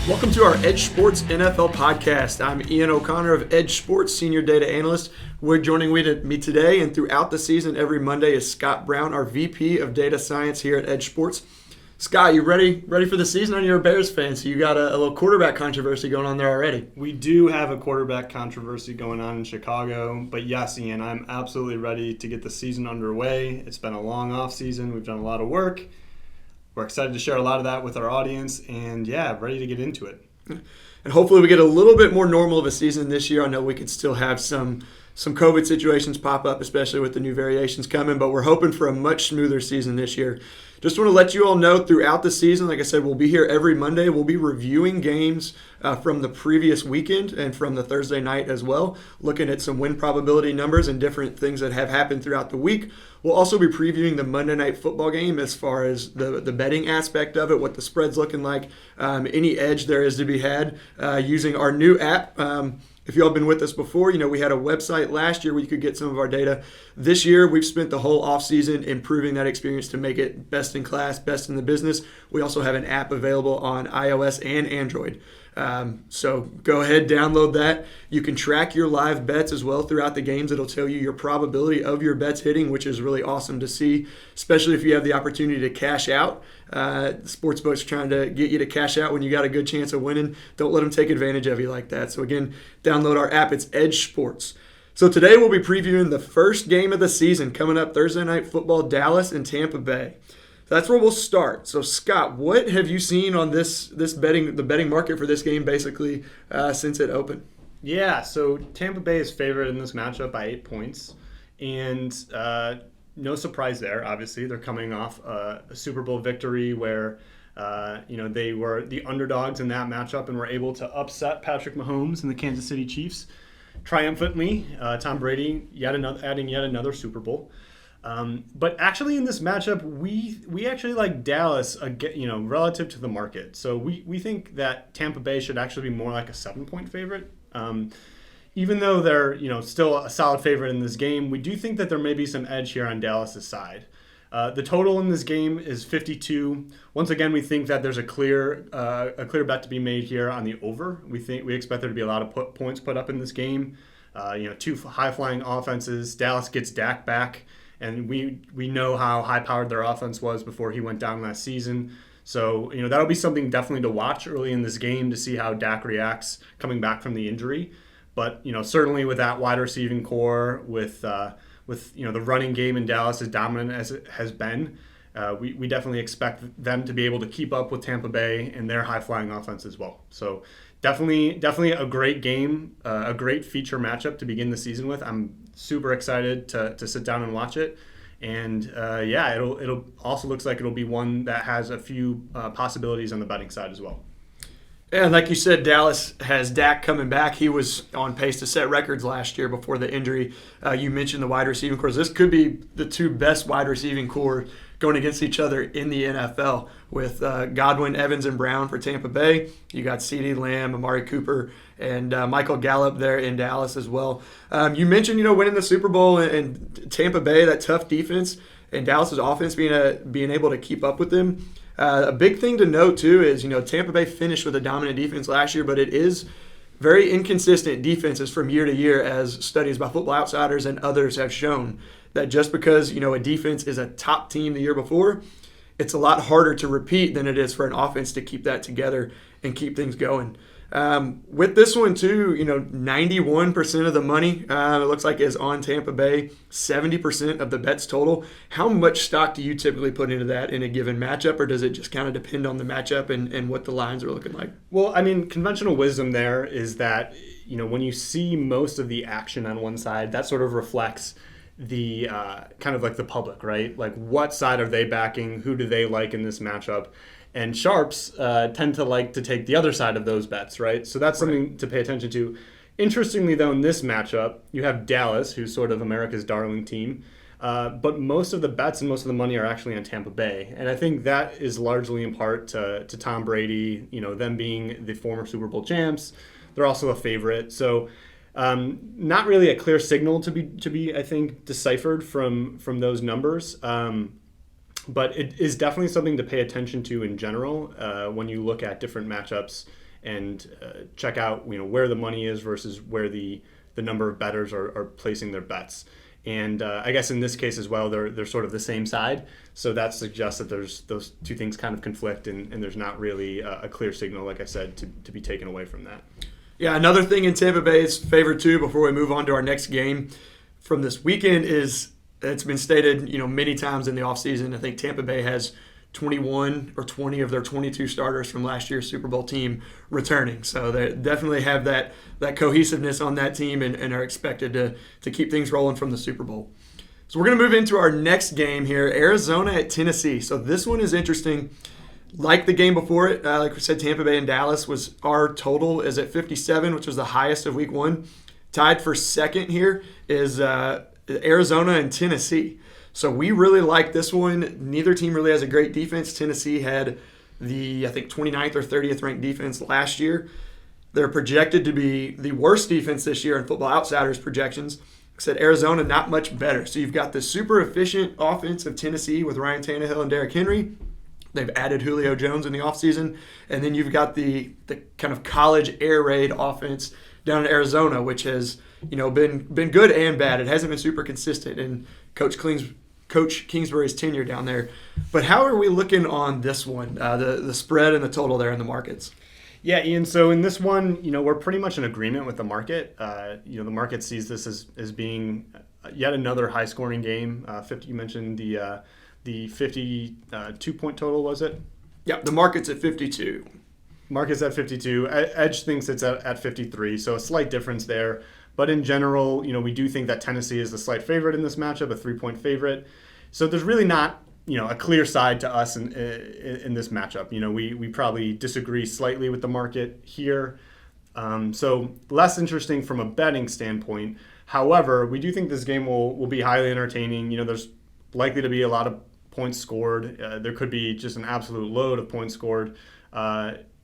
Welcome to our EdjSports NFL Podcast. I'm Ian O'Connor of EdjSports, Senior Data Analyst. Joining me today and throughout the season every Monday is Scott Brown, our VP of Data Science here at EdjSports. Scott, you ready for the season? I know you're a Bears fan, so you got a little quarterback controversy going on there already. We do have a quarterback controversy going on in Chicago, but yes, Ian, I'm absolutely ready to get the season underway. It's been a long off season. We've done a lot of work. We're excited to share a lot of that with our audience, and ready to get into it. And hopefully we get a little bit more normal of a season this year. I know we could still have some COVID situations pop up, especially with the new variations coming, but we're hoping for a much smoother season this year. Just want to let you all know throughout the season, like I said, we'll be here every Monday. We'll be reviewing games from the previous weekend and from the Thursday night as well, looking at some win probability numbers and different things that have happened throughout the week. We'll also be previewing the Monday Night Football game as far as the betting aspect of it, what the spread's looking like, any edge there is to be had using our new app. If you all been with us before, we had a website last year where you could get some of our data. This year, we've spent the whole offseason improving that experience to make it best in class, best in the business. We also have an app available on iOS and Android. So go ahead, download that. You can track your live bets as well throughout the games. It'll tell you your probability of your bets hitting, which is really awesome to see, especially if you have the opportunity to cash out. Sportsbooks trying to get you to cash out when you got a good chance of winning. Don't let them take advantage of you like that. So again, download our app. It's EdjSports. So today we'll be previewing the first game of the season coming up Thursday Night Football, Dallas and Tampa Bay. That's where we'll start. So Scott, what have you seen on the betting market for this game basically since it opened? Yeah, so Tampa Bay is favored in this matchup by 8 points, and no surprise there. Obviously, they're coming off a Super Bowl victory where they were the underdogs in that matchup and were able to upset Patrick Mahomes and the Kansas City Chiefs triumphantly. Tom Brady adding yet another Super Bowl. But actually in this matchup, we actually like Dallas, relative to the market. So we think that Tampa Bay should actually be more like a 7-point favorite. Even though they're, still a solid favorite in this game, we do think that there may be some edge here on Dallas's side. The total in this game is 52. Once again, we think that there's a clear bet to be made here on the over. We expect there to be a lot of points put up in this game. Two high-flying offenses. Dallas gets Dak back. And we know how high-powered their offense was before he went down last season. So, that'll be something definitely to watch early in this game to see how Dak reacts coming back from the injury. But, certainly with that wide receiving core, with the running game in Dallas as dominant as it has been, we definitely expect them to be able to keep up with Tampa Bay and their high-flying offense as well. So definitely a great game, a great feature matchup to begin the season with. I'm super excited to sit down and watch it, and it'll also looks like it'll be one that has a few possibilities on the betting side as well. And like you said, Dallas has Dak coming back. He was on pace to set records last year before the injury. You mentioned the wide receiving corps. This could be the two best wide receiving corps going against each other in the NFL with Godwin, Evans, and Brown for Tampa Bay. You got CeeDee Lamb, Amari Cooper, and Michael Gallup there in Dallas as well. You mentioned, winning the Super Bowl and Tampa Bay, that tough defense, and Dallas's offense being able to keep up with them. A big thing to note, too, is, Tampa Bay finished with a dominant defense last year, but it is very inconsistent defenses from year to year, as studies by Football Outsiders and others have shown. That just because, a defense is a top team the year before, it's a lot harder to repeat than it is for an offense to keep that together and keep things going. With this one, too, 91% of the money, it looks like, is on Tampa Bay, 70% of the bets total. How much stock do you typically put into that in a given matchup, or does it just kind of depend on the matchup and what the lines are looking like? Well, conventional wisdom there is that, when you see most of the action on one side, that sort of reflects the kind of like the public, right? Like, what side are they backing? Who do they like in this matchup? And sharps tend to like to take the other side of those bets, right? So that's something to pay attention to. Interestingly, though, in this matchup, you have Dallas, who's sort of America's darling team, but most of the bets and most of the money are actually on Tampa Bay. And I think that is largely in part to Tom Brady, them being the former Super Bowl champs. They're also a favorite. So not really a clear signal to be I think, deciphered from those numbers. But it is definitely something to pay attention to in general when you look at different matchups and check out where the money is versus where the number of bettors are placing their bets. And I guess in this case as well, they're sort of the same side. So that suggests that there's those two things kind of conflict, and there's not really a clear signal, like I said, to be taken away from that. Yeah, another thing in Tampa Bay's favor too, before we move on to our next game from this weekend, is it's been stated many times in the offseason. I think Tampa Bay has 21 or 20 of their 22 starters from last year's Super Bowl team returning. So they definitely have that cohesiveness on that team and are expected to keep things rolling from the Super Bowl. So we're going to move into our next game here, Arizona at Tennessee. So this one is interesting. Like the game before it, like we said, Tampa Bay and Dallas our total is at 57, which was the highest of week one. Tied for second here is Arizona and Tennessee. So we really like this one. Neither team really has a great defense. Tennessee had the, I think, 29th or 30th ranked defense last year. They're projected to be the worst defense this year in Football Outsiders projections. Said Arizona, not much better. So you've got the super efficient offense of Tennessee with Ryan Tannehill and Derrick Henry. They've added Julio Jones in the offseason. And then you've got the kind of college air raid offense down in Arizona, which has been good and bad. It hasn't been super consistent in Coach Kingsbury's tenure down there. But how are we looking on this one, the spread and the total there in the markets? Yeah, Ian, so in this one, we're pretty much in agreement with the market. The market sees this as being yet another high-scoring game. You mentioned the 52-point total, was it? Yeah, the market's at 52. Market's at 52. Edge thinks it's at 53, so a slight difference there. But in general, we do think that Tennessee is the slight favorite in this matchup, a 3-point favorite. So there's really not, a clear side to us in this matchup. We probably disagree slightly with the market here. So less interesting from a betting standpoint. However, we do think this game will be highly entertaining. There's likely to be a lot of points scored. There could be just an absolute load of points scored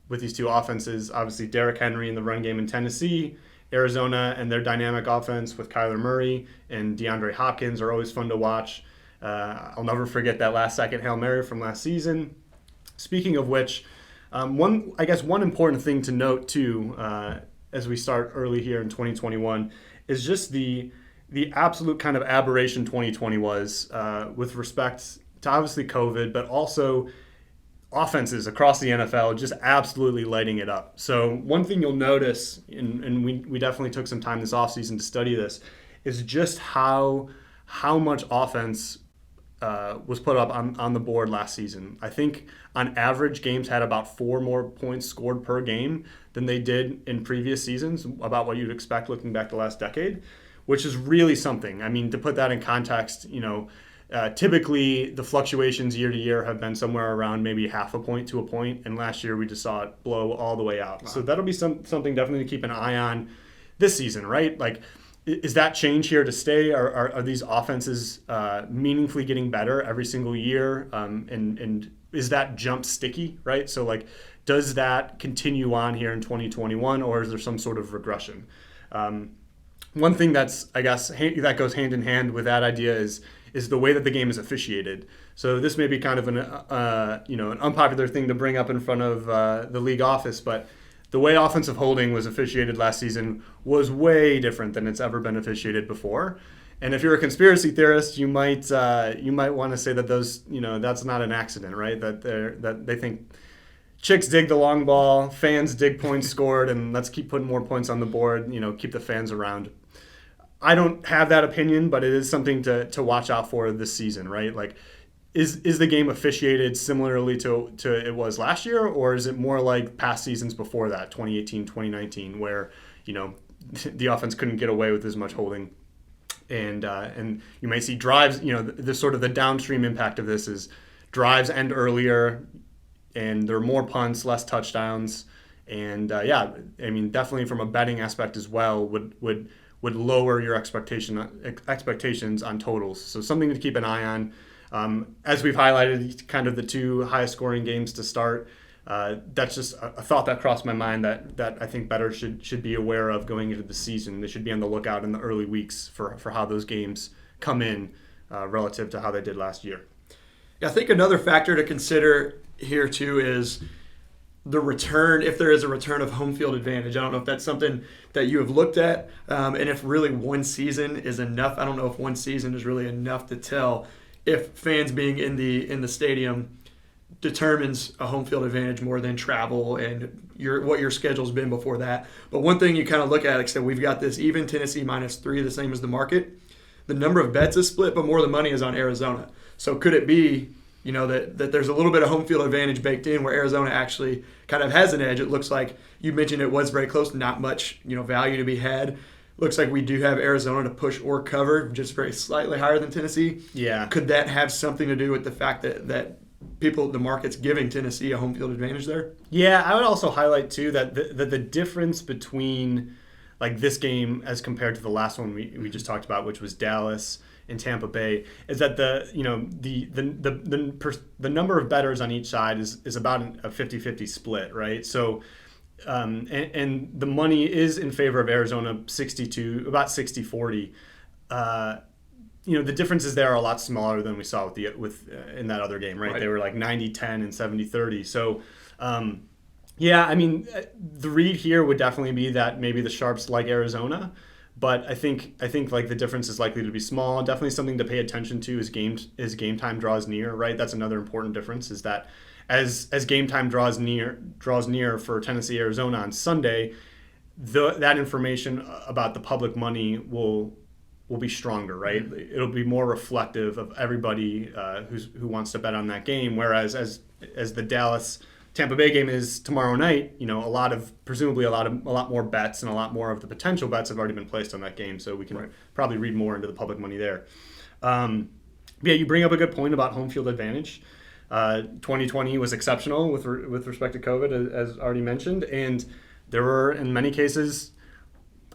with these two offenses. Obviously, Derrick Henry in the run game in Tennessee, Arizona and their dynamic offense with Kyler Murray and DeAndre Hopkins are always fun to watch. I'll never forget that last-second Hail Mary from last season. Speaking of which, one important thing to note too, as we start early here in 2021, is just the absolute kind of aberration 2020 was with respect to obviously COVID, but also offenses across the NFL just absolutely lighting it up. So one thing you'll notice, and we definitely took some time this offseason to study this, is just how much offense was put up on the board last season. I think on average, games had about 4 more points scored per game than they did in previous seasons, about what you'd expect looking back the last decade, which is really something. I mean, to put that in context, typically the fluctuations year to year have been somewhere around maybe half a point to a point, and last year we just saw it blow all the way out. Wow. So that'll be something definitely to keep an eye on this season, right? Like, is that change here to stay? Are these offenses meaningfully getting better every single year? And is that jump sticky, right? So, like, does that continue on here in 2021, or is there some sort of regression? One thing that goes hand in hand with that idea is the way that the game is officiated. So this may be kind of an unpopular thing to bring up in front of the league office, but the way offensive holding was officiated last season was way different than it's ever been officiated before. And if you're a conspiracy theorist, you might want to say that that's not an accident, right? That they think chicks dig the long ball, fans dig points scored, and let's keep putting more points on the board. Keep the fans around. I don't have that opinion, but it is something to watch out for this season, right? Like, is the game officiated similarly to it was last year, or is it more like past seasons before that, 2018, 2019, where the offense couldn't get away with as much holding, and you may see drives. The sort of the downstream impact of this is drives end earlier, and there are more punts, less touchdowns, and definitely from a betting aspect as well would lower your expectations on totals. So something to keep an eye on. As we've highlighted, kind of the two highest scoring games to start. That's just a thought that crossed my mind that I think bettors should be aware of going into the season. They should be on the lookout in the early weeks for how those games come in relative to how they did last year. Yeah, I think another factor to consider here too is the return, if there is a return of home field advantage. I don't know if that's something that you have looked at, and if really one season is enough. I don't know if one season is really enough to tell if fans being in the stadium determines a home field advantage more than travel and what your schedule's been before that. But one thing you kind of look at, like I said, we've got this even Tennessee -3, the same as the market. The number of bets is split, but more of the money is on Arizona. So could it be, that there's a little bit of home field advantage baked in where Arizona actually kind of has an edge? It looks like you mentioned it was very close, not much, value to be had. Looks like we do have Arizona to push or cover, just very slightly higher than Tennessee. Yeah. Could that have something to do with the fact that the market's giving Tennessee a home field advantage there? Yeah, I would also highlight too that the difference between like this game as compared to the last one we just talked about, which was Dallas and Tampa Bay, is that the number of bettors on each side is about a 50-50 split, right? So and the money is in favor of Arizona, about 60-40. The differences there are a lot smaller than we saw in that other game, right? They were like 90-10 and 70-30. So, the read here would definitely be that maybe the sharps like Arizona, but I think like the difference is likely to be small. Definitely something to pay attention to as game time draws near, right? That's another important difference, is that as game time draws near for Tennessee Arizona on Sunday, that information about the public money will be stronger, right? Mm-hmm. It'll be more reflective of everybody who wants to bet on that game. Whereas as the Dallas Tampa Bay game is tomorrow night, presumably a lot more bets and a lot more of the potential bets have already been placed on that game. So we can probably read more into the public money there. You bring up a good point about home field advantage. 2020 was exceptional with respect to COVID, as already mentioned, and there were in many cases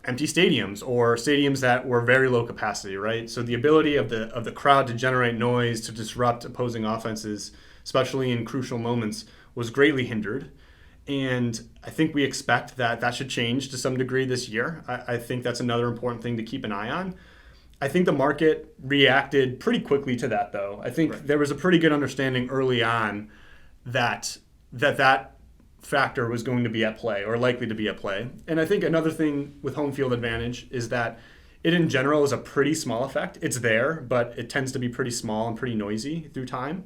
empty stadiums or stadiums that were very low capacity, right? So the ability of the crowd to generate noise, to disrupt opposing offenses, especially in crucial moments, was greatly hindered. And I think we expect that should change to some degree this year. I think that's another important thing to keep an eye on. I think the market reacted pretty quickly to that, though. I think there was a pretty good understanding early on that factor was going to be at play or likely to be at play. And I think another thing with home field advantage is that it in general is a pretty small effect. It's there, but it tends to be pretty small and pretty noisy through time.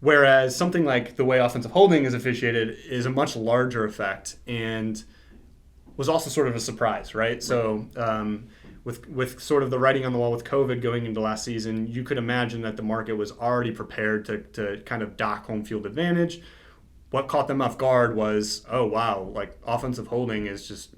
Whereas something like the way offensive holding is officiated is a much larger effect and was also sort of a surprise, right? So with sort of the writing on the wall with COVID going into last season, you could imagine that the market was already prepared to kind of dock home field advantage. What caught them off guard was, oh wow, like offensive holding is just,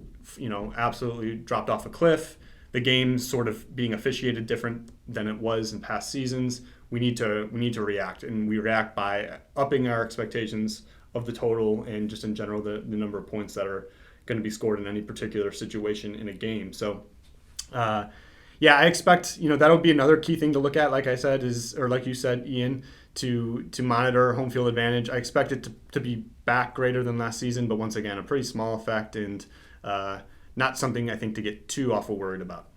absolutely dropped off a cliff. The game's sort of being officiated different than it was in past seasons. We need to react, and we react by upping our expectations of the total and just in general the number of points that are going to be scored in any particular situation in a game. So, I expect that'll be another key thing to look at. Like I said, or like you said, Ian, to monitor home field advantage. I expect it to be back greater than last season, but once again, a pretty small effect and not something I think to get too awful worried about.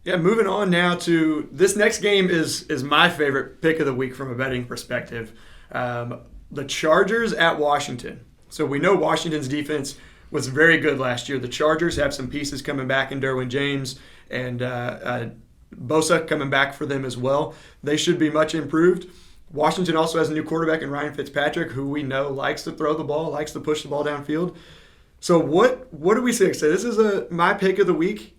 Yeah, moving on now to this next game is my favorite pick of the week from a betting perspective. The Chargers at Washington. So we know Washington's defense was very good last year. The Chargers have some pieces coming back in Derwin James and Bosa coming back for them as well. They should be much improved. Washington also has a new quarterback in Ryan Fitzpatrick, who we know likes to throw the ball, likes to push the ball downfield. So what do we say? So this is my pick of the week.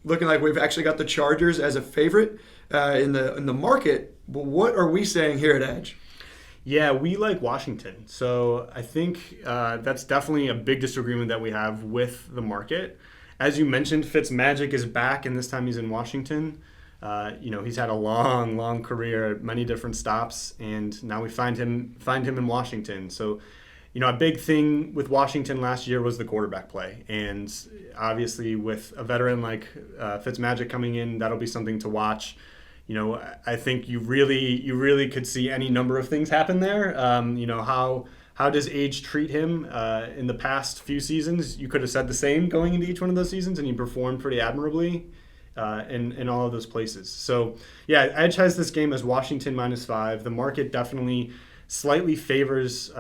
Looking like we've actually got the Chargers as a favorite in the market. But what are we saying here at Edge? Yeah, we like Washington. So I think that's definitely a big disagreement that we have with the market. As you mentioned, Fitzmagic is back, and this time he's in Washington. He's had a long career at many different stops, and now we find him in Washington. So, a big thing with Washington last year was the quarterback play, and obviously with a veteran like Fitzmagic coming in, that'll be something to watch. I think you really could see any number of things happen there. How does age treat him in the past few seasons? You could have said the same going into each one of those seasons, and he performed pretty admirably in all of those places. So, yeah, Edge has this game as Washington -5. The market definitely slightly favors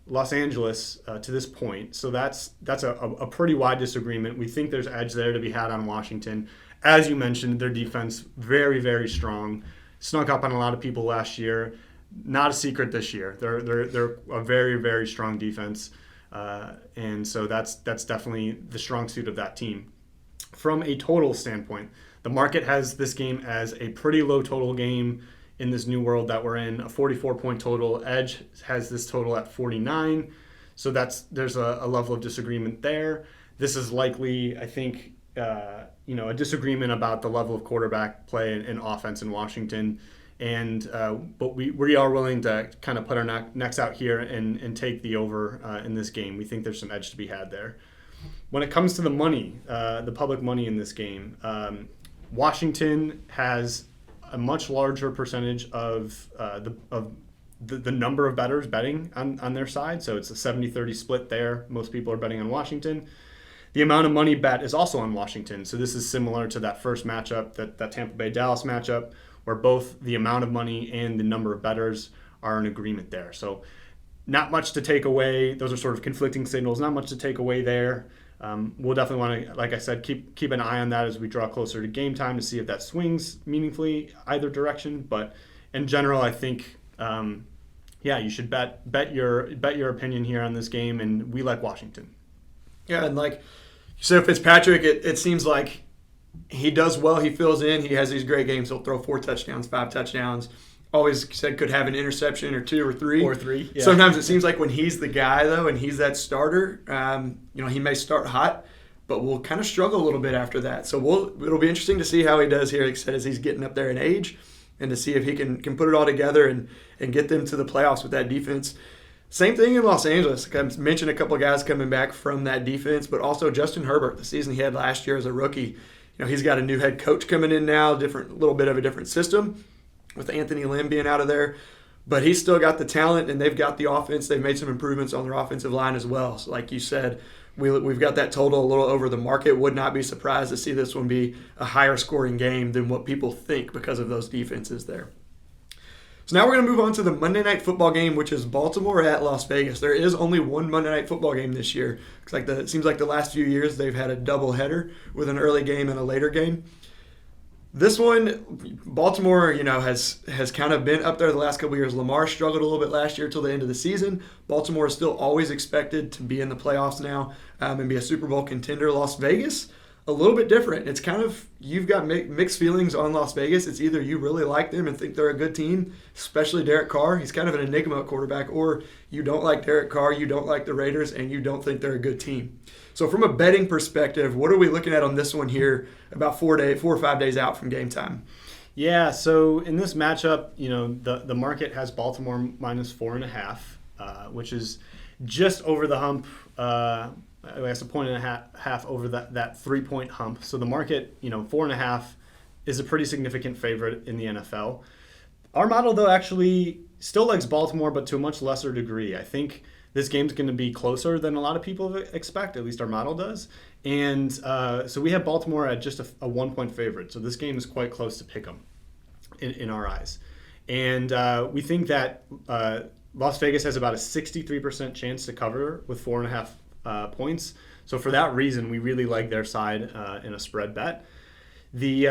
Los Angeles to this point. So that's a pretty wide disagreement. We think there's edge there to be had on Washington. As you mentioned, their defense very, very strong. Snuck up on a lot of people last year. Not a secret this year. They're a very, very strong defense, and so that's definitely the strong suit of that team. From a total standpoint, the market has this game as a pretty low total game in this new world that we're in, a 44-point total. Edge has this total at 49, so there's a level of disagreement there. This is likely, I think, a disagreement about the level of quarterback play and offense in Washington. But we are willing to kind of put our necks out here and take the over in this game. We think there's some edge to be had there. When it comes to the money, the public money in this game, Washington has a much larger percentage of the number of bettors betting on their side. So it's a 70-30 split there. Most people are betting on Washington. The amount of money bet is also on Washington. So this is similar to that first matchup, that Tampa Bay-Dallas matchup, where both the amount of money and the number of bettors are in agreement there. So not much to take away. Those are sort of conflicting signals. Not much to take away there. We'll definitely want to, like I said, keep an eye on that as we draw closer to game time to see if that swings meaningfully either direction. But in general, I think, you should bet your opinion here on this game, and we like Washington. Yeah, and like you said, Fitzpatrick, it seems like he does well. He fills in. He has these great games. He'll throw 4 touchdowns, 5 touchdowns. Always said could have an interception or 2 or 3. Or 3, yeah. Sometimes it seems like when he's the guy, though, and he's that starter, he may start hot, but we'll kind of struggle a little bit after that. So it'll be interesting to see how he does here, as he's getting up there in age, and to see if he can put it all together and get them to the playoffs with that defense. Same thing in Los Angeles. I mentioned a couple of guys coming back from that defense, but also Justin Herbert, the season he had last year as a rookie. He's got a new head coach coming in now, little bit of a different system with Anthony Lynn being out of there. But he's still got the talent, and they've got the offense. They've made some improvements on their offensive line as well. So like you said, we've got that total a little over the market. Would not be surprised to see this one be a higher scoring game than what people think because of those defenses there. So now we're going to move on to the Monday Night Football game, which is Baltimore at Las Vegas. There is only one Monday Night Football game this year. It seems like the last few years they've had a doubleheader with an early game and a later game. This one, Baltimore, has kind of been up there the last couple of years. Lamar struggled a little bit last year till the end of the season. Baltimore is still always expected to be in the playoffs now and be a Super Bowl contender. Las Vegas, a little bit different. It's kind of, you've got mixed feelings on Las Vegas. It's either you really like them and think they're a good team, especially Derek Carr. He's kind of an enigma quarterback, or you don't like Derek Carr, you don't like the Raiders, and you don't think they're a good team. So from a betting perspective, what are we looking at on this one here about 4 or 5 days out from game time? Yeah, so in this matchup, the market has Baltimore minus 4.5, which is just over the hump. I guess a point and a half over that 3-point hump. So the market, 4.5 is a pretty significant favorite in the NFL. Our model, though, actually still likes Baltimore, but to a much lesser degree. I think this game's going to be closer than a lot of people expect, at least our model does. And so we have Baltimore at just a 1-point favorite. So this game is quite close to pick 'em in our eyes. And we think that Las Vegas has about a 63% chance to cover with 4.5 points. So for that reason, we really like their side in a spread bet. The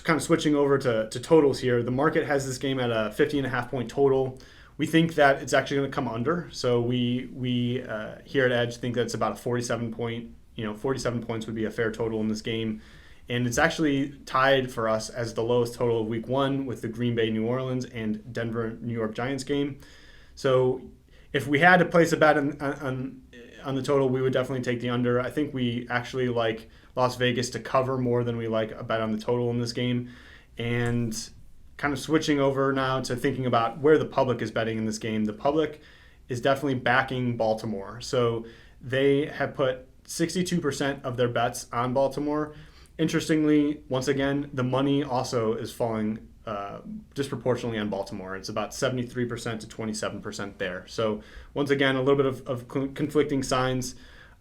kind of switching over to totals here, the market has this game at a 50.5-point total. We think that it's actually going to come under. So we here at Edge think that it's about a 47 points would be a fair total in this game. And it's actually tied for us as the lowest total of week 1 with the Green Bay, New Orleans, and Denver, New York Giants game. So if we had to place a bet on the total, we would definitely take the under. I think we actually like Las Vegas to cover more than we like a bet on the total in this game. And kind of switching over now to thinking about where the public is betting in this game. The public is definitely backing Baltimore. So they have put 62% of their bets on Baltimore. Interestingly, once again, the money also is falling disproportionately on Baltimore. It's about 73% to 27% there. So once again, a little bit of conflicting signs.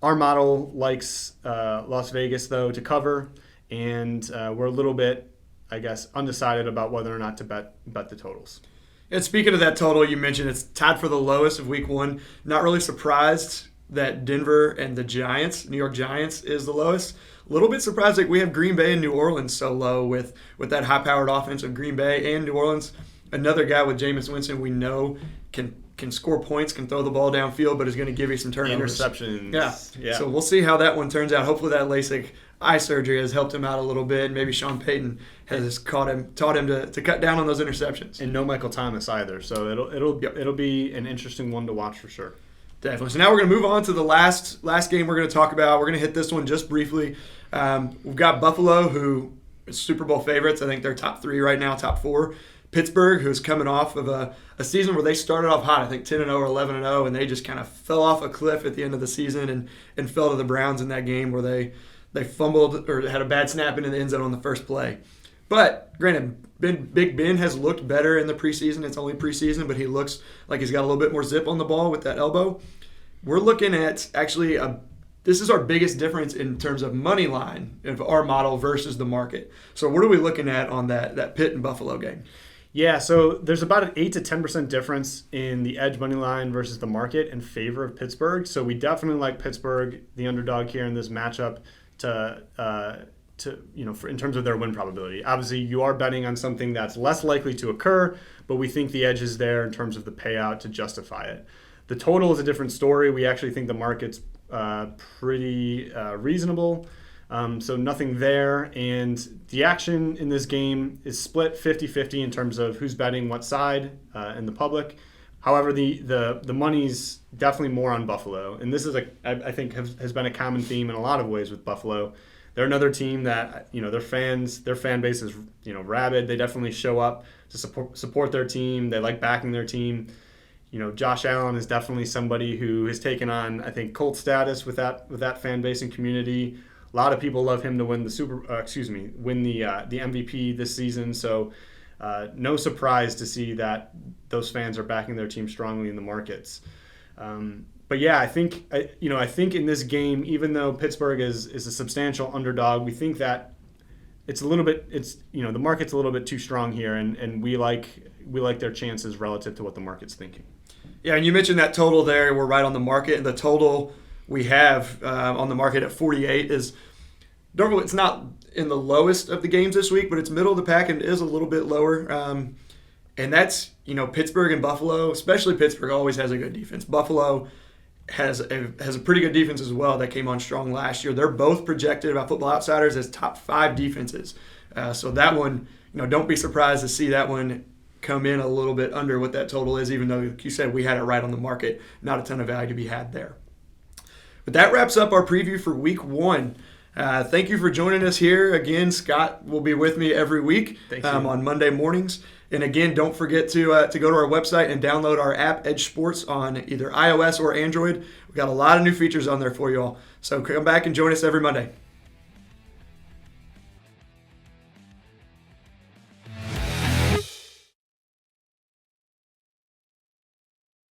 Our model likes Las Vegas, though, to cover, and we're a little bit, I guess, undecided about whether or not to bet the totals. And speaking of that total, you mentioned it's tied for the lowest of week 1. Not really surprised that Denver and the Giants, New York Giants, is the lowest. A little bit surprised that we have Green Bay and New Orleans so low with that high-powered offense of Green Bay and New Orleans. Another guy with Jameis Winston we know can score points, can throw the ball downfield, but is going to give you some turnovers. Interceptions. Yeah. So we'll see how that one turns out. Hopefully that LASIK eye surgery has helped him out a little bit. Maybe Sean Payton has taught him to cut down on those interceptions. And no Michael Thomas either. So it'll be an interesting one to watch for sure. Definitely. So now we're going to move on to the last game we're going to talk about. We're going to hit this one just briefly. We've got Buffalo, who is Super Bowl favorites. I think they're top 3 right now, top 4. Pittsburgh, who's coming off of a season where they started off hot, I think 10-0 or 11-0, and they just kind of fell off a cliff at the end of the season and fell to the Browns in that game where they fumbled or had a bad snap into the end zone on the first play. But granted, Big Ben has looked better in the preseason. It's only preseason, but he looks like he's got a little bit more zip on the ball with that elbow. We're looking at actually this is our biggest difference in terms of money line of our model versus the market. So what are we looking at on that Pitt and Buffalo game? Yeah, so there's about an 8 to 10% difference in the edge money line versus the market in favor of Pittsburgh. So we definitely like Pittsburgh, the underdog here in this matchup, in terms of their win probability. Obviously, you are betting on something that's less likely to occur, but we think the edge is there in terms of the payout to justify it. The total is a different story. We actually think the market's pretty reasonable. So nothing there. And the action in this game is split 50-50 in terms of who's betting what side in the public. However, the money's definitely more on Buffalo. And this is, I think, has been a common theme in a lot of ways with Buffalo. They're another team that, their fan base is, rabid. They definitely show up to support their team. They like backing their team. Josh Allen is definitely somebody who has taken on, I think, cult status with that fan base and community. A lot of people love him to win the MVP this season. So no surprise to see that those fans are backing their team strongly in the markets. But yeah, I think in this game, even though Pittsburgh is a substantial underdog, we think that the market's a little bit too strong here, and we like their chances relative to what the market's thinking. Yeah, and you mentioned that total there. We're right on the market, and the total we have on the market at 48 is it's not in the lowest of the games this week, but it's middle of the pack and is a little bit lower. And that's Pittsburgh and Buffalo, especially Pittsburgh, always has a good defense. Buffalo has a pretty good defense as well that came on strong last year. They're both projected by Football Outsiders as top 5 defenses. So that one, don't be surprised to see that one come in a little bit under what that total is, even though, like you said, we had it right on the market. Not a ton of value to be had there. But that wraps up our preview for Week 1. Thank you for joining us here. Again, Scott will be with me every week on Monday mornings. And again, don't forget to go to our website and download our app, EdjSports, on either iOS or Android. We've got a lot of new features on there for you all. So come back and join us every Monday.